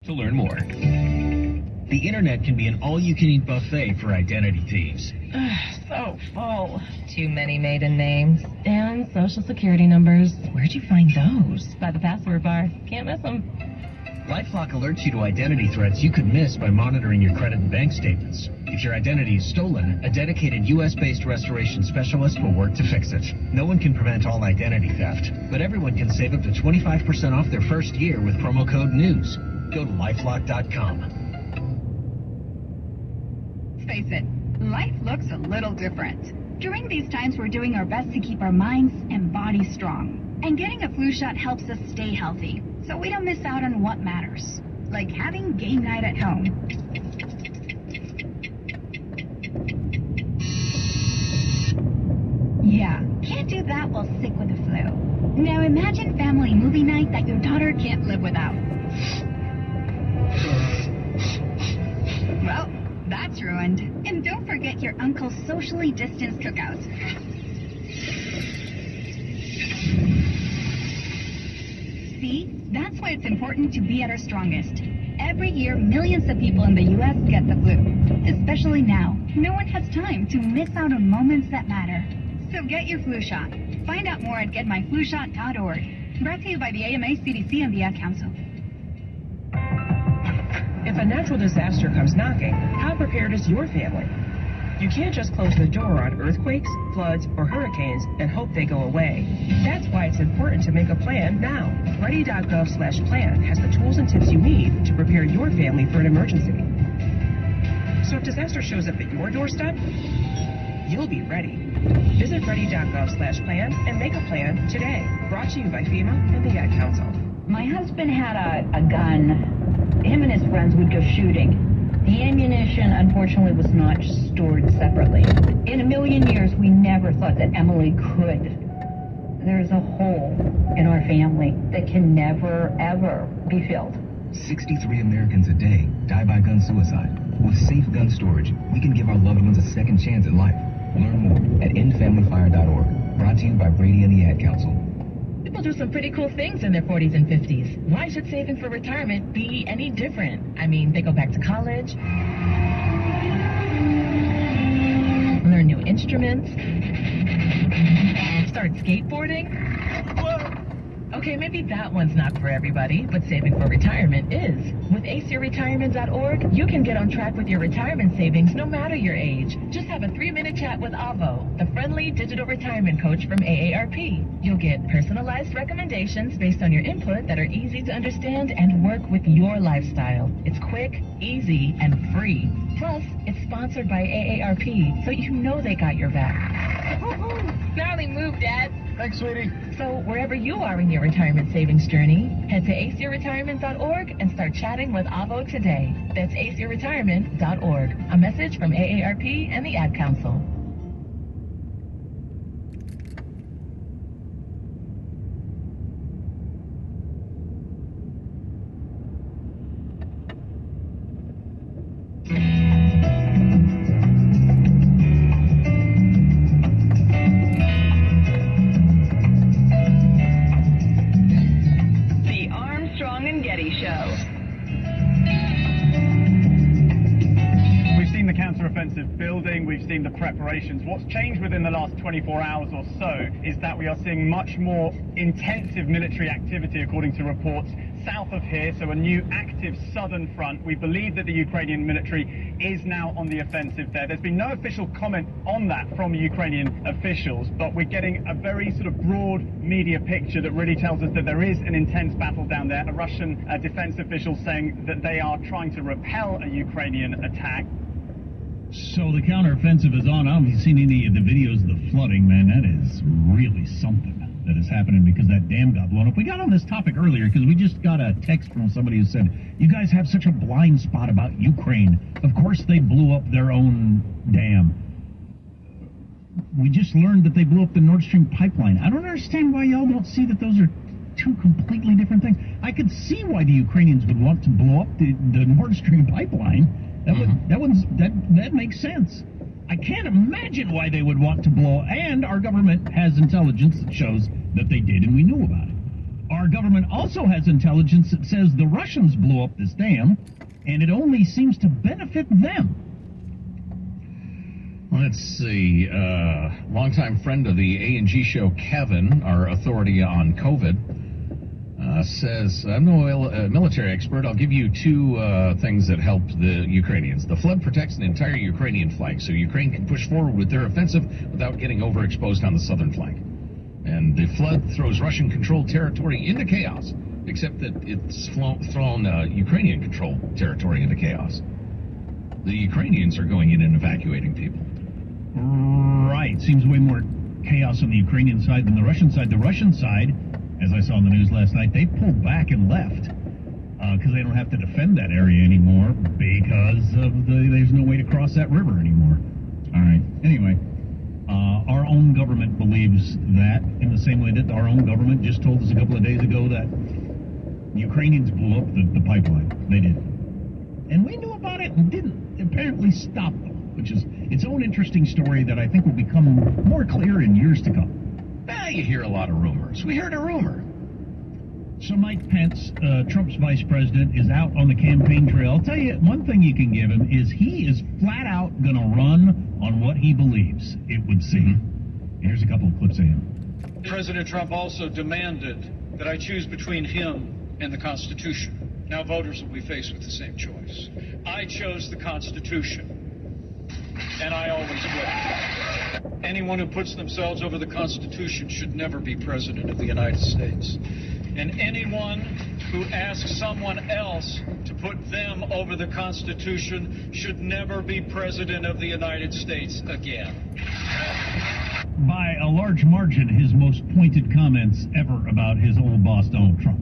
To learn more. The internet can be an all-you-can-eat buffet for identity thieves. So full. Too many maiden names. And social security numbers. Where'd you find those? By the password bar. Can't miss them. LifeLock alerts you to identity threats you could miss by monitoring your credit and bank statements. If your identity is stolen, a dedicated U.S.-based restoration specialist will work to fix it. No one can prevent all identity theft, but everyone can save up to 25% off their first year with promo code NEWS. Go to LifeLock.com. Face it, life looks a little different. During these times, we're doing our best to keep our minds and bodies strong. And getting a flu shot helps us stay healthy, so we don't miss out on what matters, like having game night at home. Yeah, can't do that while sick with the flu. Now imagine family movie night that your daughter can't live without. Well, that's ruined. And don't forget your uncle's socially distanced cookout. See? That's why it's important to be at our strongest. Every year, millions of people in the U.S. get the flu. Especially now. No one has time to miss out on moments that matter. So get your flu shot. Find out more at getmyflushot.org. Brought to you by the AMA, CDC, and the Ad Council. If a natural disaster comes knocking, how prepared is your family? You can't just close the door on earthquakes, floods, or hurricanes and hope they go away. That's why it's important to make a plan now. Ready.gov/plan has the tools and tips you need to prepare your family for an emergency. So if disaster shows up at your doorstep, you'll be ready. Visit ready.gov/plan and make a plan today. Brought to you by FEMA and the Ad Council. My husband had a gun. Him and his friends would go shooting. The ammunition, unfortunately, was not stored separately. In a million years, we never thought that Emily could. There's a hole in our family that can never, ever be filled. 63 Americans a day die by gun suicide. With safe gun storage, we can give our loved ones a second chance at life. Learn more at endfamilyfire.org. Brought to you by Brady and the Ad Council. People do some pretty cool things in their 40s and 50s. Why should saving for retirement be any different? I mean, they go back to college, learn new instruments, start skateboarding. Whoa. Okay, maybe that one's not for everybody, but saving for retirement is. With aceyourretirement.org, you can get on track with your retirement savings no matter your age. Just have a 3-minute chat with Avo, the friendly digital retirement coach from AARP. You'll get personalized recommendations based on your input that are easy to understand and work with your lifestyle. It's quick, easy, and free. Plus, it's sponsored by AARP, so you know they got your back. Gnarly move, Dad. Thanks, sweetie. So wherever you are in your retirement savings journey, head to aceyourretirement.org and start chatting with Avo today. That's aceyourretirement.org. A message from AARP and the Ad Council. We've seen the preparations. What's changed within the last 24 hours or so is that we are seeing much more intensive military activity, according to reports, south of here, so a new active southern front. We believe that the Ukrainian military is now on the offensive there. There's been no official comment on that from Ukrainian officials, but we're getting a very sort of broad media picture that really tells us that there is an intense battle down there. A Russian defense official saying that they are trying to repel a Ukrainian attack. So the counteroffensive is on. I haven't seen any of the videos of the flooding, man. That is really something that is happening because that dam got blown up. We got on this topic earlier because we just got a text from somebody who said, you guys have such a blind spot about Ukraine. Of course they blew up their own dam. We just learned that they blew up the Nord Stream pipeline. I don't understand why y'all don't see that those are two completely different things. I could see why the Ukrainians would want to blow up the Nord Stream pipeline. That makes sense. I can't imagine why they would want to blow, and our government has intelligence that shows that they did, and we knew about it. Our government also has intelligence that says the Russians blew up this dam, and it only seems to benefit them. Let's see. Longtime friend of the A&G show, Kevin, our authority on COVID, says, I'm no military expert. I'll give you two things that help the Ukrainians. The flood protects an entire Ukrainian flank, so Ukraine can push forward with their offensive without getting overexposed on the southern flank. And the flood throws Russian-controlled territory into chaos, except that it's thrown Ukrainian-controlled territory into chaos. The Ukrainians are going in and evacuating people. Right. Seems way more chaos on the Ukrainian side than the Russian side. The Russian side, as I saw in the news last night, they pulled back and left because they don't have to defend that area anymore because there's no way to cross that river anymore. All right. Anyway, our own government believes that in the same way that our own government just told us a couple of days ago that Ukrainians blew up the pipeline. They did. And we knew about it and didn't apparently stop them, which is its own interesting story that I think will become more clear in years to come. You hear a lot of rumors. We heard a rumor. So Mike Pence, Trump's vice president, is out on the campaign trail. I'll tell you, one thing you can give him is he is flat out going to run on what he believes, it would seem. Here's a couple of clips of him. President Trump also demanded that I choose between him and the Constitution. Now voters will be faced with the same choice. I chose the Constitution, and I always will. Anyone who puts themselves over the Constitution should never be president of the United States. And anyone who asks someone else to put them over the Constitution should never be president of the United States again. By a large margin, his most pointed comments ever about his old boss, Donald Trump.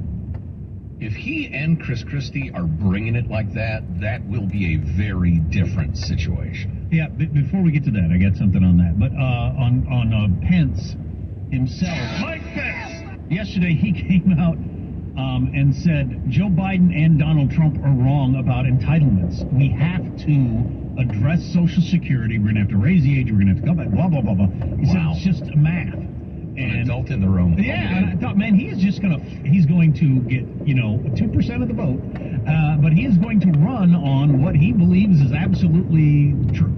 If he and Chris Christie are bringing it like that, that will be a very different situation. Yeah, before we get to that, I got something on that. But on Pence himself, Mike Pence! Yesterday, he came out and said Joe Biden and Donald Trump are wrong about entitlements. We have to address Social Security. We're going to have to raise the age. We're going to have to come back, blah, blah, blah, blah. He said it's just math. An adult in the room. Yeah, and I thought, man, he's going to get, 2% of the vote, but he is going to run on what he believes is absolutely true.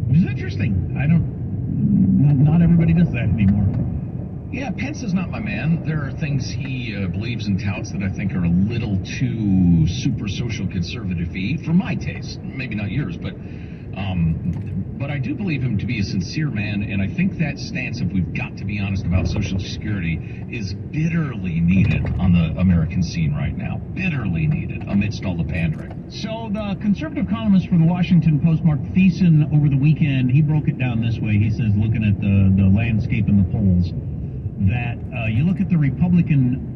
Which is interesting. Not everybody does that anymore. Yeah, Pence is not my man. There are things he believes and touts that I think are a little too super social conservative-y for my taste. Maybe not yours, but I do believe him to be a sincere man, and I think that stance, if we've got to be honest about Social Security, is bitterly needed on the American scene right now. Bitterly needed amidst all the pandering. So the conservative columnist for the Washington Post, Mark Thiessen, over the weekend, he broke it down this way. He says, looking at the landscape and the polls, that you look at the Republican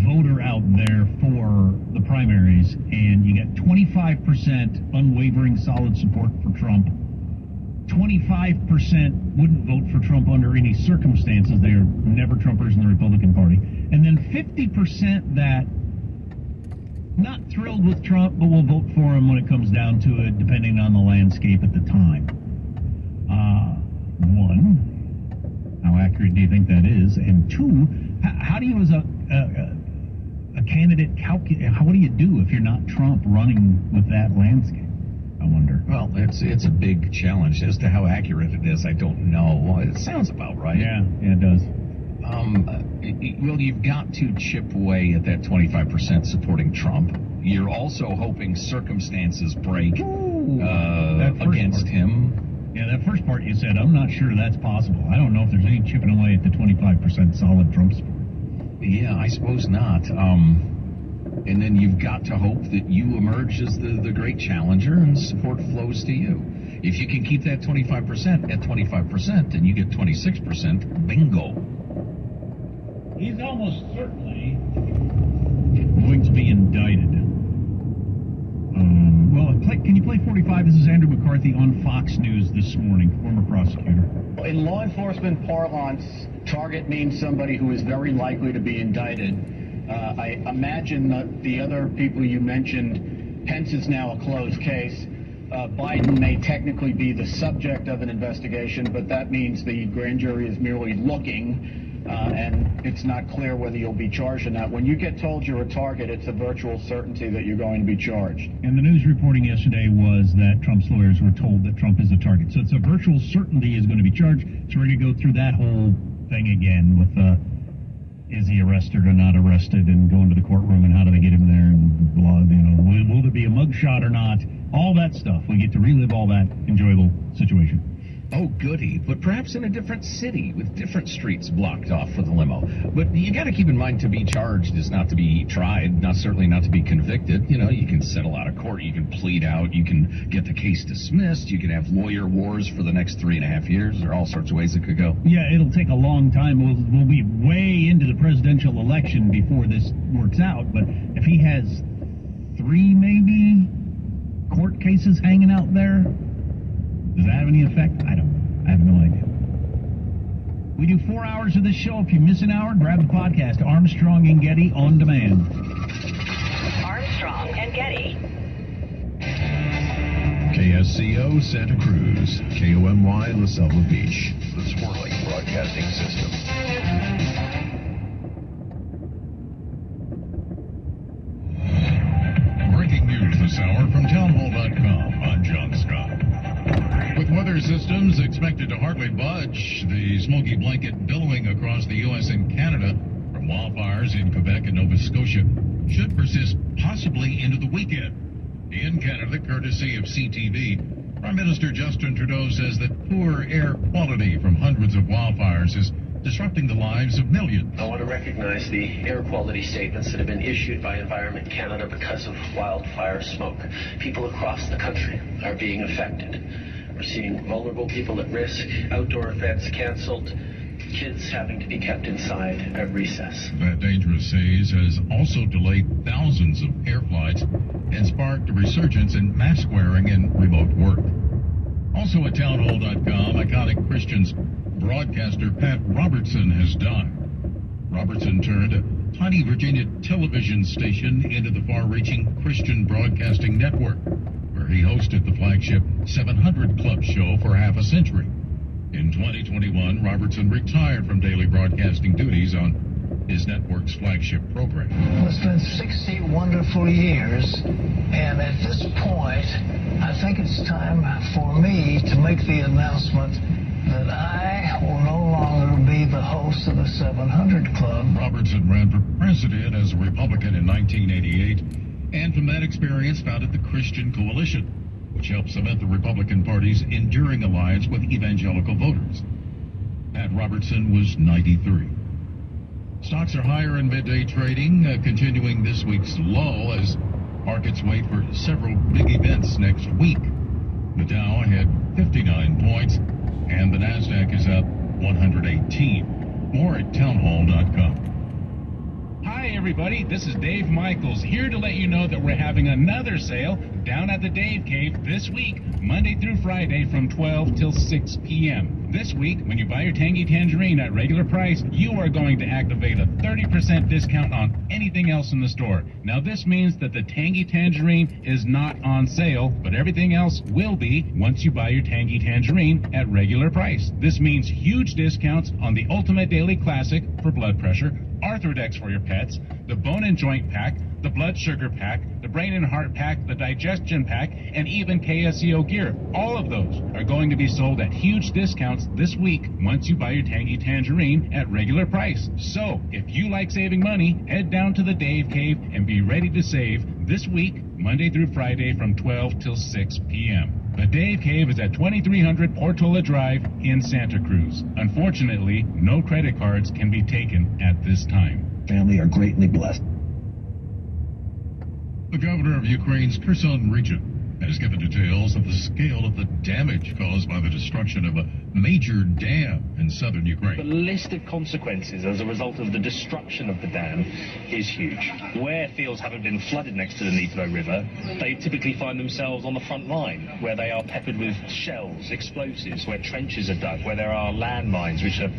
voter out there for the primaries, and you get 25% unwavering solid support for Trump. 25% wouldn't vote for Trump under any circumstances. They are never Trumpers in the Republican Party. And then 50% that not thrilled with Trump, but will vote for him when it comes down to it, depending on the landscape at the time. One, how accurate do you think that is? And two, how do you, as a candidate, what do you do if you're not Trump running with that landscape? I wonder. Well, it's a big challenge. As to how accurate it is, I don't know. Well, it sounds about right. Yeah, it does. Well, you've got to chip away at that 25% supporting Trump. You're also hoping circumstances break against him. Yeah, that first part you said, I'm not sure that's possible. I don't know if there's any chipping away at the 25% solid Trump support. Yeah, I suppose not. And then you've got to hope that you emerge as the great challenger and support flows to you. If you can keep that 25% at 25% and you get 26%, bingo. He's almost certainly going to be indicted. Can you play 45? This is Andrew McCarthy on Fox News this morning, former prosecutor. In law enforcement parlance, target means somebody who is very likely to be indicted. I imagine that the other people you mentioned, Pence is now a closed case. Biden may technically be the subject of an investigation, but that means the grand jury is merely looking. and it's not clear whether you'll be charged or not. When you get told you're a target, it's a virtual certainty that you're going to be charged. And the news reporting yesterday was that Trump's lawyers were told that Trump is a target. So it's a virtual certainty is going to be charged. So we're going to go through that whole thing again with is he arrested or not arrested, and going to the courtroom and how do they get him there, and blah, will there be a mugshot or not? All that stuff. We get to relive all that enjoyable situation. Oh, goody. But perhaps in a different city with different streets blocked off for the limo. But you got to keep in mind, to be charged is not to be tried, certainly not to be convicted. You know, you can settle out of court, you can plead out, you can get the case dismissed, you can have lawyer wars for the next 3.5 years. There are all sorts of ways it could go. Yeah, it'll take a long time. We'll be way into the presidential election before this works out. But if he has 3 maybe court cases hanging out there, does that have any effect? I don't know. I have no idea. We do 4 hours of this show. If you miss an hour, grab the podcast, Armstrong and Getty on demand. Armstrong and Getty. KSCO Santa Cruz, KOMY La Selva Beach, the Swirling Broadcasting System. Breaking news this hour from townhall.com. I'm John Scott. With weather systems expected to hardly budge, the smoky blanket billowing across the U.S. and Canada from wildfires in Quebec and Nova Scotia should persist possibly into the weekend. In Canada, courtesy of CTV, Prime Minister Justin Trudeau says that poor air quality from hundreds of wildfires is disrupting the lives of millions. I want to recognize the air quality statements that have been issued by Environment Canada because of wildfire smoke. People across the country are being affected. We're seeing vulnerable people at risk, outdoor events canceled, kids having to be kept inside at recess. That dangerous haze has also delayed thousands of air flights and sparked a resurgence in mask wearing and remote work. Also at townhall.com, iconic Christians broadcaster Pat Robertson has died. Robertson turned a tiny Virginia television station into the far-reaching Christian Broadcasting Network, where he hosted the flagship 700 Club show for half a century. In 2021, Robertson retired from daily broadcasting duties on his network's flagship program. It's been 60 wonderful years, and at this point, I think it's time for me to make the announcement that I will no longer be the host of the 700 Club. Robertson ran for president as a Republican in 1988, and from that experience founded the Christian Coalition, which helped cement the Republican Party's enduring alliance with evangelical voters. Pat Robertson was 93. Stocks are higher in midday trading, continuing this week's lull as markets wait for several big events next week. The Dow had 59 points, and the NASDAQ is up 118. More at townhall.com. Hi everybody, this is Dave Michaels, here to let you know that we're having another sale down at the Dave Cave this week, Monday through Friday from 12 till 6 p.m. This week, when you buy your Tangy Tangerine at regular price, you are going to activate a 30% discount on anything else in the store. Now this means that the Tangy Tangerine is not on sale, but everything else will be once you buy your Tangy Tangerine at regular price. This means huge discounts on the Ultimate Daily Classic for blood pressure, Arthrodex for your pets, the Bone and Joint Pack, the Blood Sugar Pack, the Brain and Heart Pack, the Digestion Pack, and even KSCO Gear. All of those are going to be sold at huge discounts this week once you buy your Tangy Tangerine at regular price. So, if you like saving money, head down to the Dave Cave and be ready to save this week, Monday through Friday from 12 till 6 p.m. The Dave Cave is at 2300 Portola Drive in Santa Cruz. Unfortunately, no credit cards can be taken at this time. Family are greatly blessed. The governor of Ukraine's Kherson region has given details of the scale of the damage caused by the destruction of a major dam in southern Ukraine. The list of consequences as a result of the destruction of the dam is huge. Where fields haven't been flooded next to the Dnipro River, they typically find themselves on the front line, where they are peppered with shells, explosives, where trenches are dug, where there are landmines, which are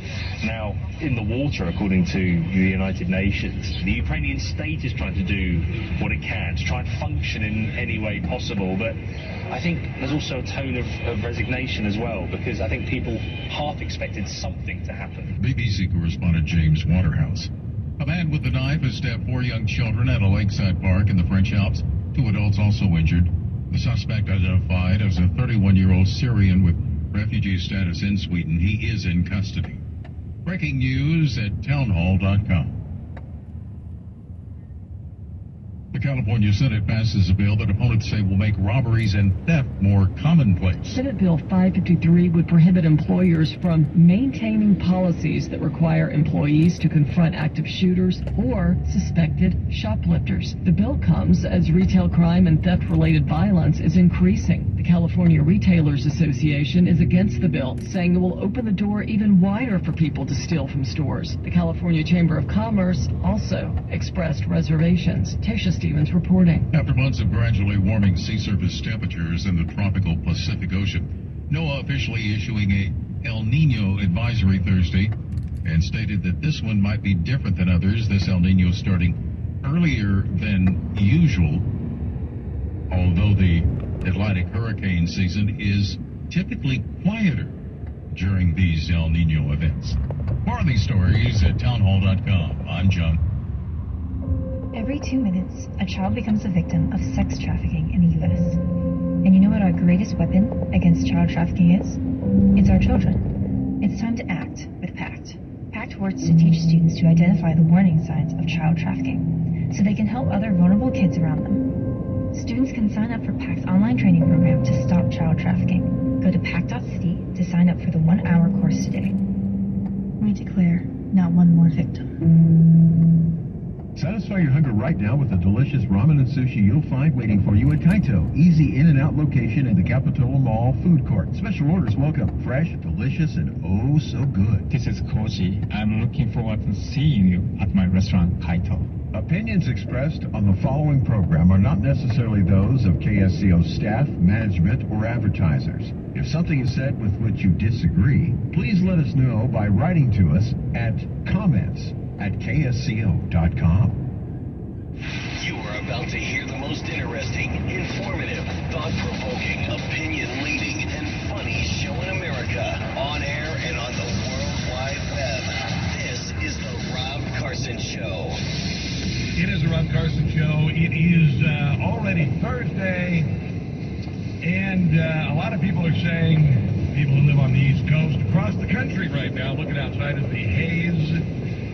now in the water, according to the United Nations. The Ukrainian state is trying to do what it can to try and function in any way possible, but I think there's also a tone of resignation as well, because I think people people half expected something to happen. BBC correspondent James Waterhouse. A man with a knife has stabbed 4 young children at a lakeside park in the French Alps. 2 adults also injured. The suspect, identified as a 31-year-old Syrian with refugee status in Sweden, he is in custody. Breaking news at townhall.com. The California Senate passes a bill that opponents say will make robberies and theft more commonplace. Senate Bill 553 would prohibit employers from maintaining policies that require employees to confront active shooters or suspected shoplifters. The bill comes as retail crime and theft-related violence is increasing. The California Retailers Association is against the bill, saying it will open the door even wider for people to steal from stores. The California Chamber of Commerce also expressed reservations. Tasha Stevens reporting. After months of gradually warming sea surface temperatures in the tropical Pacific Ocean, NOAA officially issuing a El Nino advisory Thursday and stated that this one might be different than others. This El Nino starting earlier than usual, although the Atlantic hurricane season is typically quieter during these El Nino events. More of these stories at townhall.com. I'm John. Every 2 minutes, a child becomes a victim of sex trafficking in the U.S. And you know what our greatest weapon against child trafficking is? It's our children. It's time to act with PACT. PACT works to teach students to identify the warning signs of child trafficking so they can help other vulnerable kids around them. Students can sign up for PACT's online training program to stop child trafficking. Go to pact.city to sign up for the 1-hour course today. We declare not one more victim. Satisfy your hunger right now with the delicious ramen and sushi you'll find waiting for you at Kaito. Easy in and out location in the Capitola Mall food court. Special orders welcome. Fresh, delicious, and oh so good. This is Koji. I'm looking forward to seeing you at my restaurant, Kaito. Opinions expressed on the following program are not necessarily those of KSCO staff, management, or advertisers. If something is said with which you disagree, please let us know by writing to us at comments@ksco.com. You are about to hear the most interesting, informative, thought-provoking, opinion-leading, and funny show in America, on air and on the World Wide Web. This is the Rob Carson Show. It is the Rob Carson Show. It is already Thursday, and a lot of people are saying, people who live on the East Coast, across the country right now, looking outside of the haze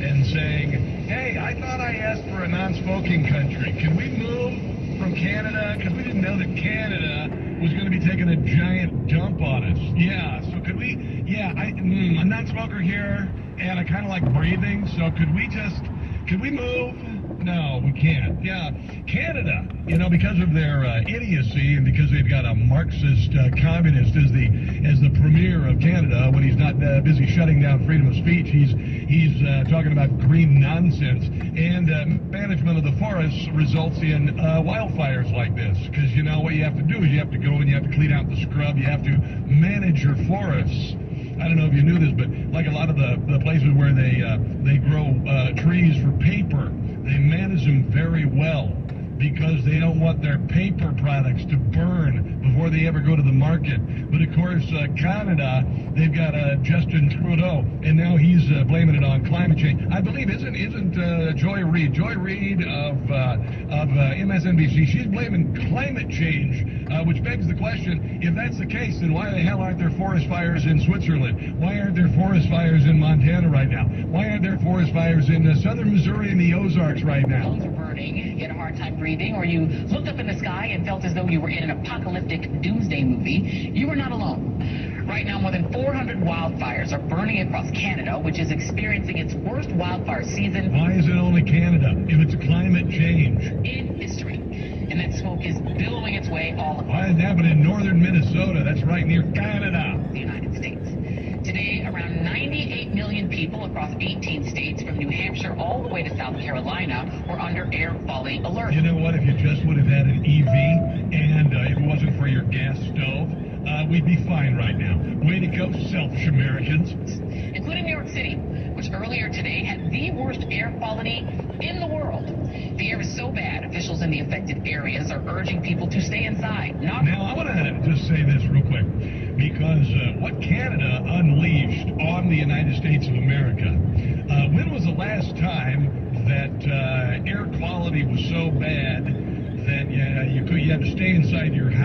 and saying, hey, I thought I asked for a non-smoking country. Can we move from Canada? Because we didn't know that Canada was going to be taking a giant dump on us. Yeah, so could we, I'm a non-smoker here, and I kind of like breathing, so could we move? No, we can't. Yeah, Canada, because of their idiocy and because they've got a Marxist communist as the premier of Canada, when he's not busy shutting down freedom of speech, he's talking about green nonsense. And management of the forests results in wildfires like this. Because what you have to do is you have to go and you have to clean out the scrub. You have to manage your forests. I don't know if you knew this, but like a lot of the places where they grow trees for paper, they manage them very well because they don't want their paper products to burn before they ever go to the market. But of course, Canada, they've got Justin Trudeau, and now he's blaming it on climate change. I believe isn't Joy Reid of MSNBC? She's blaming climate change, which begs the question: if that's the case, then why the hell aren't there forest fires in Switzerland? Why aren't there forest fires in Montana right now? Why aren't there forest fires in southern Missouri and the Ozarks right now? Lungs are burning, you had a hard time breathing, or you looked up in the sky and felt as though you were in an apocalyptic doomsday movie. You are not alone. Right now, more than 400 wildfires are burning across Canada, which is experiencing its worst wildfire season. Why is it only Canada if it's climate change? In history. And that smoke is billowing its way all across. Why is it happening in northern Minnesota? That's right near Canada. The United States. Today, around 98 million people across 18 states, from New Hampshire all the way to South Carolina, were under air quality alert. You know what? If you just would have had an EV, and if it wasn't for your gas stove, we'd be fine right now. Way to go, selfish Americans. Including New York City, which earlier today had the worst air quality in the world. The air is so bad, officials in the affected areas are urging people to stay inside. Now, I want to just say this real quick, because what Canada unleashed on the United States of America. When was the last time that air quality was so bad that you had to stay inside your house?